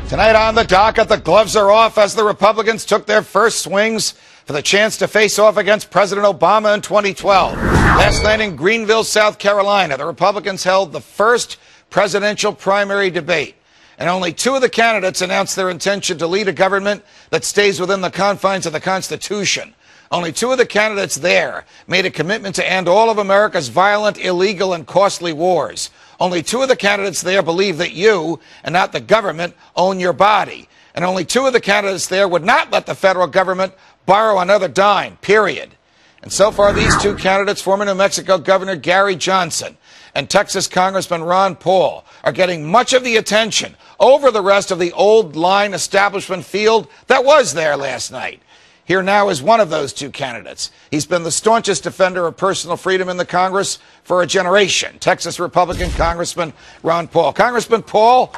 Tonight on the docket, the gloves are off as the Republicans took their first swings for the chance to face off against President Obama in 2012. Last night in Greenville, South Carolina, the Republicans held the first presidential primary debate. And only two of the candidates announced their intention to lead a government that stays within the confines of the Constitution. Only two of the candidates there made a commitment to end all of America's violent, illegal, and costly wars. Only two of the candidates there believe that you, and not the government, own your body. And only two of the candidates there would not let the federal government borrow another dime, period. And so far, these two candidates, former New Mexico Governor Gary Johnson and Texas Congressman Ron Paul, are getting much of the attention over the rest of the old line establishment field that was there last night. Here now is one of those two candidates. He's been the staunchest defender of personal freedom in the Congress for a generation, Texas Republican Congressman Ron Paul. Congressman Paul,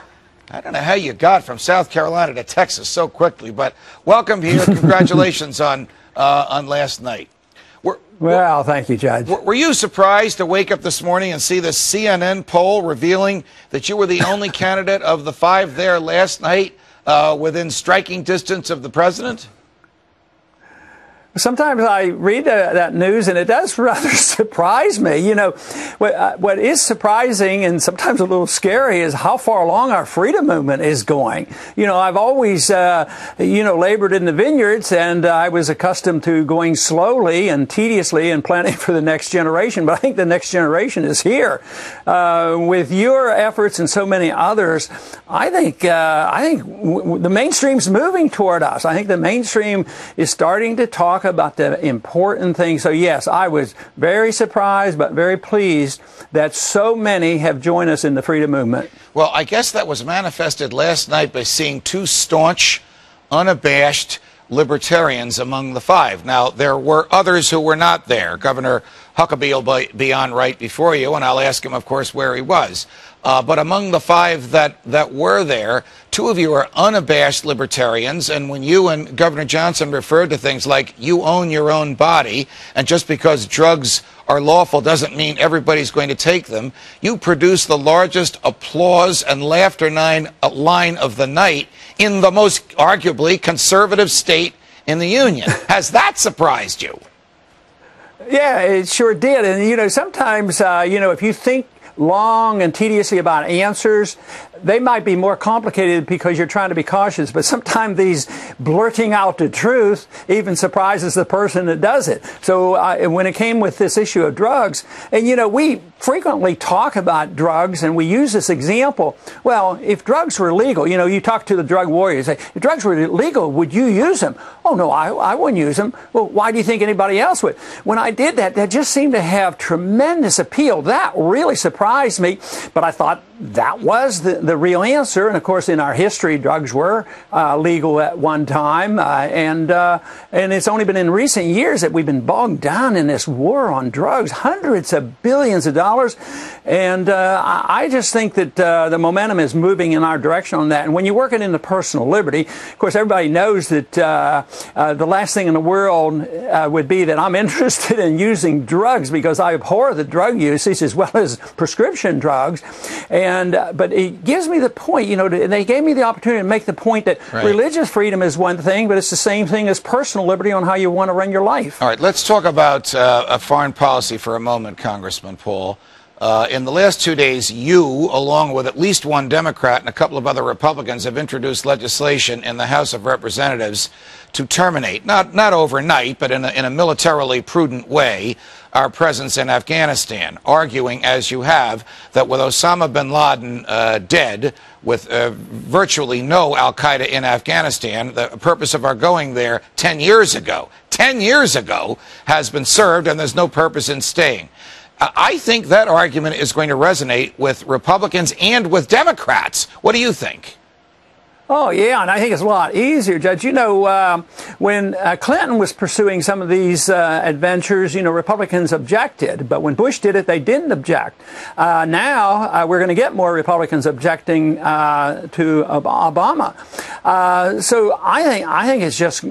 I don't know how you got from South Carolina to Texas so quickly, but welcome here. Congratulations on last night. Well, thank you, Judge. Were you surprised to wake up this morning and see the CNN poll revealing that you were the only candidate of the five there last night within striking distance of the president? Sometimes I read that news, and it does rather surprise me. You know, what is surprising and sometimes a little scary is how far along our freedom movement is going. You know, I've always, labored in the vineyards, and I was accustomed to going slowly and tediously and planning for the next generation. But I think the next generation is here. With your efforts and so many others, I think the mainstream's moving toward us. I think the mainstream is starting to talk about the important things. So yes, I was very surprised but very pleased that so many have joined us in the freedom movement. Well, I guess that was manifested last night by seeing two staunch, unabashed libertarians among the five. Now, there were others who were not there. Governor Huckabee will be on right before you, and I'll ask him, of course, where he was. But among the five that were there, two of you are unabashed libertarians, and when you and Governor Johnson referred to things like you own your own body, and just because drugs are lawful doesn't mean everybody's going to take them, you produced the largest applause and laughter line of the night in the most arguably conservative state in the union. Has that surprised you? Yeah, it sure did. And, you know, sometimes, if you think long and tediously about answers, they might be more complicated because you're trying to be cautious, but sometimes these blurting out the truth even surprises the person that does it. So when it came with this issue of drugs, and we frequently talk about drugs and we use this example. Well, if drugs were legal, you talk to the drug warriors, say, if drugs were legal, would you use them? Oh, no, I wouldn't use them. Well, why do you think anybody else would? When I did that, that just seemed to have tremendous appeal. That really surprised me, but I thought that was the real answer. And of course, in our history, drugs were legal at one time, and it's only been in recent years that we've been bogged down in this war on drugs, hundreds of billions of dollars. And I just think that the momentum is moving in our direction on that. And when you work it into personal liberty, of course, everybody knows that the last thing in the world would be that I'm interested in using drugs, because I abhor the drug usage as well as prescription drugs. But it gives me the point, they gave me the opportunity to make the point that religious freedom is one thing, but it's the same thing as personal liberty on how you want to run your life. All right, let's talk about foreign policy for a moment, Congressman Paul. In the last 2 days, you, along with at least one Democrat and a couple of other Republicans, have introduced legislation in the House of Representatives to terminate, not overnight, but in a militarily prudent way, our presence in Afghanistan, arguing, as you have, that with Osama bin Laden dead, with virtually no al-Qaeda in Afghanistan, the purpose of our going there 10 years ago has been served, and there's no purpose in staying. I think that argument is going to resonate with Republicans and with Democrats. What do you think? Oh, yeah, and I think it's a lot easier, Judge. When Clinton was pursuing some of these adventures, Republicans objected. But when Bush did it, they didn't object. Now we're going to get more Republicans objecting to Obama. So I think it's just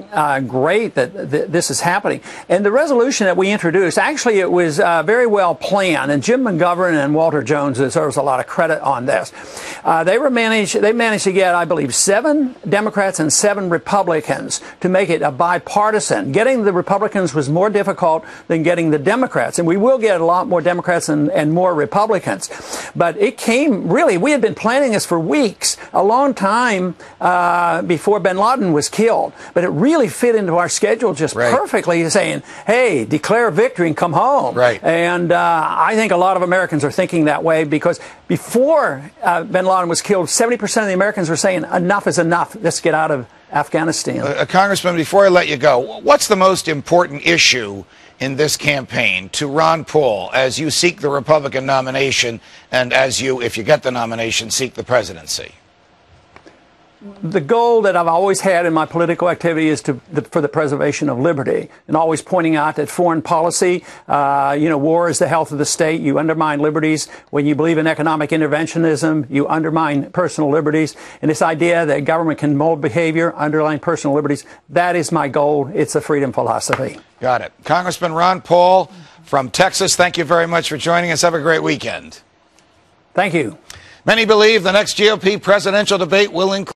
great that this is happening. And the resolution that we introduced, actually, it was very well planned. And Jim McGovern and Walter Jones deserves a lot of credit on this. They managed to get, I believe, 7 Democrats and 7 Republicans to make it a bipartisan. Getting the Republicans was more difficult than getting the Democrats, and we will get a lot more Democrats and more Republicans. But it came, really, we had been planning this for weeks, a long time before bin Laden was killed. But it really fit into our schedule just perfectly, saying, hey, declare victory and come home. Right. And I think a lot of Americans are thinking that way, because before bin Laden was killed, 70% of the Americans were saying, enough is enough. Let's get out of Afghanistan. Congressman, before I let you go, what's the most important issue in this campaign to Ron Paul as you seek the Republican nomination and as you, if you get the nomination, seek the presidency? The goal that I've always had in my political activity is for the preservation of liberty, and always pointing out that foreign policy, war is the health of the state. You undermine liberties. When you believe in economic interventionism, you undermine personal liberties. And this idea that government can mold behavior, undermine personal liberties, that is my goal. It's a freedom philosophy. Got it. Congressman Ron Paul from Texas, thank you very much for joining us. Have a great weekend. Thank you. Many believe the next GOP presidential debate will include